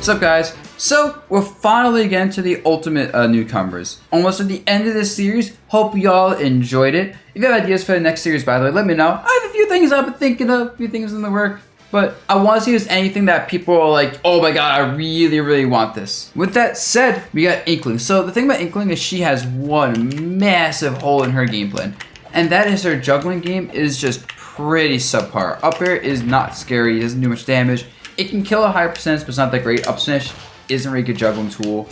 What's up, guys? So, we're finally getting to the ultimate newcomers. Almost at the end of this series. Hope y'all enjoyed it. If you have ideas for the next series, by the way, let me know. I have a few things I've been thinking of, a few things in the work. But I want to see if there's anything that people are like, oh my god, I really, really want this. With that said, we got Inkling. So, the thing about Inkling is she has one massive hole in her game plan. And that is her juggling game is just pretty subpar. Up air is not scary, it doesn't do much damage. It can kill a higher percentage, but it's not that great. Up smash isn't a really good juggling tool.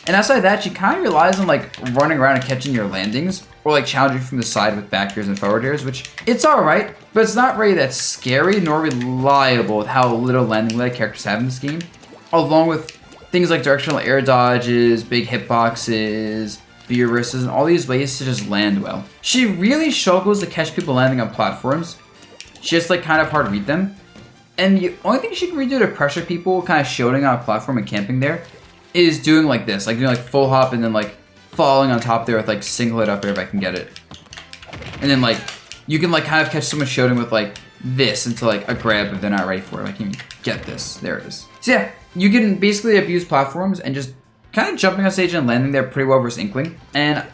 And outside that, she kind of relies on like running around and catching your landings, or like challenging from the side with back airs and forward airs, which it's alright, but it's not really that scary nor reliable with how little landing leg characters have in this game. Along with things like directional air dodges, big hitboxes, beer verses, and all these ways to just land well. She really struggles to catch people landing on platforms. She has to like kind of hard read them. And the only thing she can really do to pressure people kind of shielding on a platform and camping there is doing like this, like doing like full hop and then like falling on top there with like single hit up there if I can get it. And then like you can like kind of catch someone shielding with like this into like a grab if they're not ready for it. Like you can get this, there it is. So yeah, you can basically abuse platforms and just kind of jumping on stage and landing there pretty well versus Inkling. And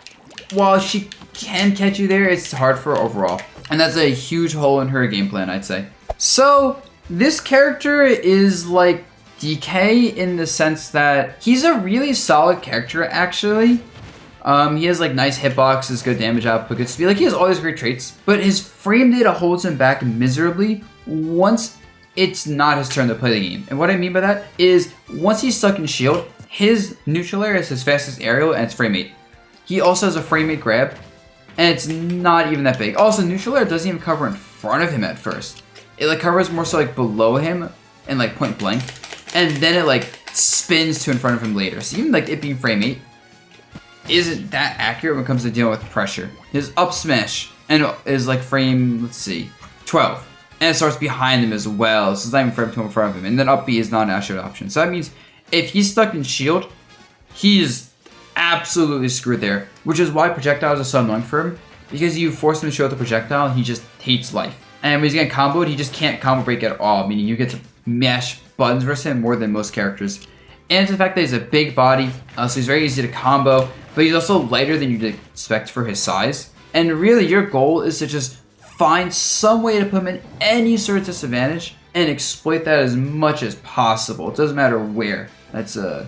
while she can catch you there, it's hard for her overall. And that's a huge hole in her game plan, I'd say. So this character is like DK in the sense that he's a really solid character, actually. He has like nice hitboxes, good damage output, good speed. Like he has all these great traits, but his frame data holds him back miserably once it's not his turn to play the game. And what I mean by that is once he's stuck in shield, his neutral air is his fastest aerial and it's frame 8. He also has a frame 8 grab and it's not even that big. Also, neutral air doesn't even cover in front of him at first. It like covers more so like below him and like point blank. And then it like spins to in front of him later. So even like it being frame 8 isn't that accurate when it comes to dealing with pressure. His up smash and is like frame, let's see, 12. And it starts behind him as well. So it's not even frame 2 in front of him. And then up B is not an accurate option. So that means if he's stuck in shield, he's absolutely screwed there. Which is why projectiles are so annoying for him. Because you force him to show the projectile and he just hates life. And when he's getting comboed, he just can't combo break at all. Meaning you get to mash buttons versus him more than most characters. And it's the fact that he's a big body, so he's very easy to combo. But he's also lighter than you'd expect for his size. And really your goal is to just find some way to put him in any sort of disadvantage and exploit that as much as possible. It doesn't matter where. That's a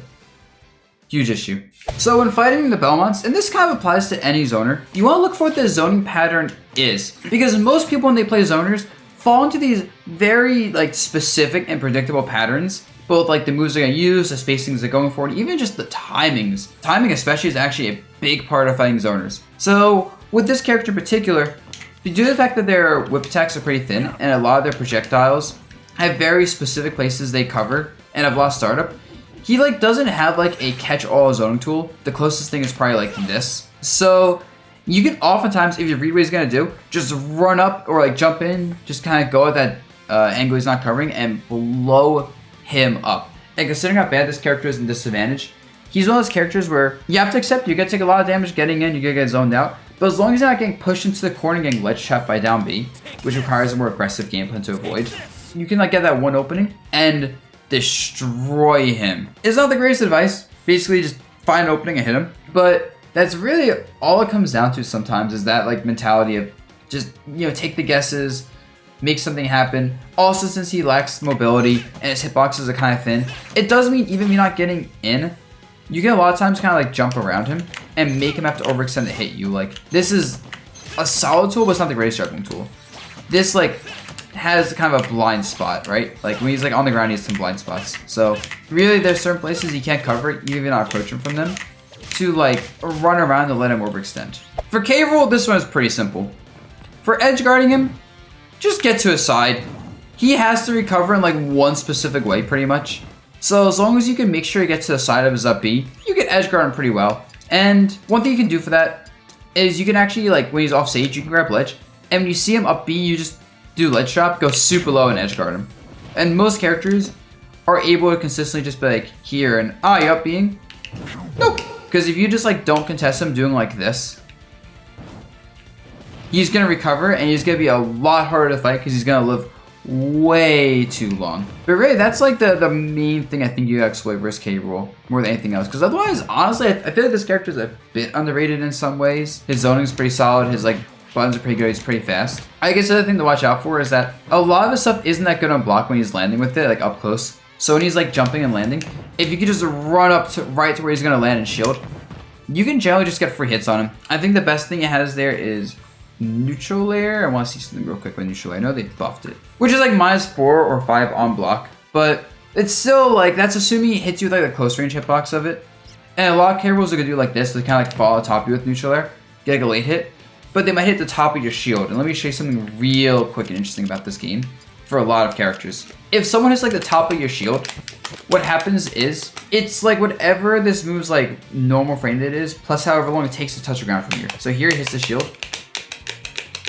huge issue. So when fighting the Belmonts, and this kind of applies to any zoner, you want to look for what the zoning pattern is. Because most people when they play zoners fall into these very like specific and predictable patterns. Both like the moves they're going to use, the spacings they're going for, and even just the timings. Timing especially is actually a big part of fighting zoners. So with this character in particular, due to the fact that their whip attacks are pretty thin and a lot of their projectiles have very specific places they cover and have lost startup, he like doesn't have like a catch-all zoning tool. The closest thing is probably like this. So you can oftentimes, if you read what he's gonna do, just run up or like jump in, just kind of go at that angle he's not covering and blow him up. And considering how bad this character is in disadvantage, he's one of those characters where you have to accept you're gonna take a lot of damage getting in, you're gonna get zoned out. But as long as you're not getting pushed into the corner and getting ledge trapped by down B, which requires a more aggressive game plan to avoid, you can like get that one opening and destroy him. It's not the greatest advice. Basically just find an opening and hit him. But that's really all it comes down to sometimes is that like mentality of just, you know, take the guesses, make something happen. Also, since he lacks mobility and his hitboxes are kind of thin, it does mean even me not getting in, you can a lot of times kind of like jump around him and make him have to overextend to hit you. Like this is a solid tool, but it's not the greatest juggling tool. This like has kind of a blind spot, right? Like when he's like on the ground, he has some blind spots. So really there's certain places he can't cover it, even not approaching from them, to like run around and let him overextend. For K-Rool, this one is pretty simple. For edge guarding him, just get to his side. He has to recover in like one specific way pretty much. So as long as you can make sure he gets to the side of his up B, you can edge guard him pretty well. And one thing you can do for that is you can actually like when he's off stage, you can grab ledge. And when you see him up B, you just do ledge drop, go super low and edge guard him. And most characters are able to consistently just be like here and you up being? Nope. Because if you just like don't contest him doing like this, he's gonna recover and he's gonna be a lot harder to fight because he's gonna live way too long. But really, that's like the main thing I think you gotta exploit versus K. Rool more than anything else. Because otherwise, honestly, I feel like this character is a bit underrated in some ways. His zoning is pretty solid. His like buttons are pretty good. He's pretty fast. I guess the other thing to watch out for is that a lot of his stuff isn't that good on block when he's landing with it, like up close. So when he's like jumping and landing, if you could just run up to right to where he's gonna land and shield, you can generally just get free hits on him. I think the best thing it has there is neutral layer. I want to see something real quick with neutral layer. I know they buffed it, which is like -4 or 5 on block, but it's still like, that's assuming it hits you with like the close range hitbox of it. And a lot of K. Rools are gonna do like this, they kind of like fall on top of you with neutral layer, get like a late hit, but they might hit the top of your shield. And let me show you something real quick and interesting about this game for a lot of characters. If someone hits like the top of your shield, what happens is, it's like whatever this move's like normal frame rate is, plus however long it takes to touch the ground from here. So here it hits the shield,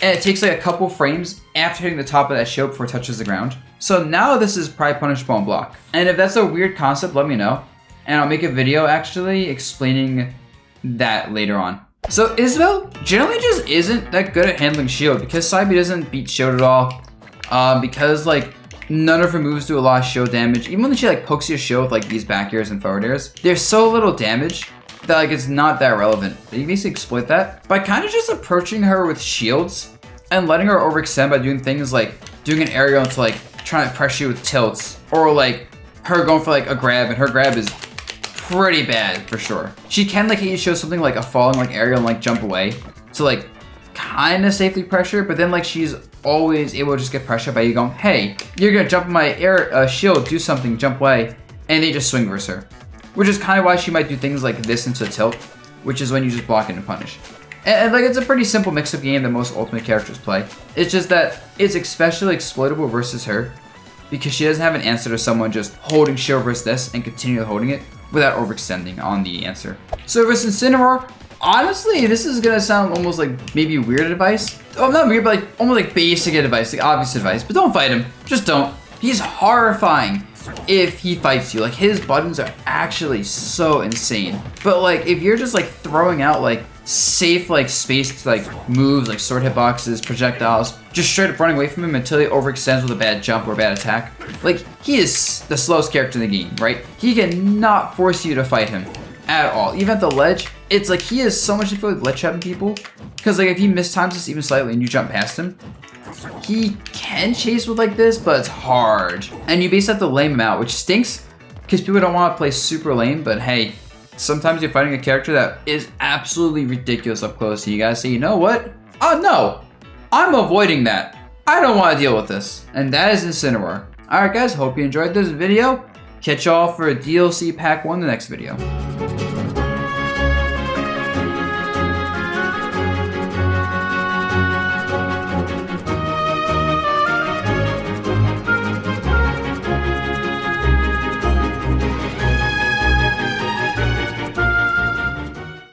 and it takes like a couple frames after hitting the top of that shield before it touches the ground. So now this is probably punishable on block. And if that's a weird concept, let me know. And I'll make a video actually explaining that later on. So Isabelle generally just isn't that good at handling shield because side B doesn't beat shield at all. Because like none of her moves do a lot of shield damage. Even when she like pokes your shield with like these back airs and forward airs, there's so little damage that like it's not that relevant. You basically exploit that by kind of just approaching her with shields and letting her overextend by doing things like doing an aerial into like trying to pressure you with tilts, or like her going for like a grab, and her grab is pretty bad for sure. She can like hit you show something like a falling like aerial and like jump away to like kind of safely pressure, but then like she's always able to just get pressure by you going, hey, you're gonna jump in my air shield, do something, jump away, and they just swing versus her. Which is kind of why she might do things like this into a tilt, which is when you just block and punish. And like it's a pretty simple mix-up game that most Ultimate characters play. It's just that it's especially exploitable versus her because she doesn't have an answer to someone just holding shield versus this and continually holding it without overextending on the answer. So versus Incineroar, honestly, this is gonna sound almost like maybe weird advice. Oh, not weird, but like almost like basic advice, like obvious advice. But don't fight him. Just don't. He's horrifying if he fights you. Like his buttons are actually so insane. But like if you're just like throwing out like safe like space to like moves like sword hitboxes, projectiles, just straight up running away from him until he overextends with a bad jump or a bad attack. Like he is the slowest character in the game, right? He cannot force you to fight him at all. Even at the ledge, it's like he has so much to feel with ledge trapping people. Because like if he mistimes this even slightly and you jump past him, he can chase with like this, but it's hard. And you basically have to lame him out, which stinks because people don't want to play super lame, but hey, sometimes you're fighting a character that is absolutely ridiculous up close and you gotta say, you know what? Oh no, I'm avoiding that. I don't want to deal with this. And that is Incineroar. Alright guys, hope you enjoyed this video. Catch y'all for DLC Pack 1 the next video.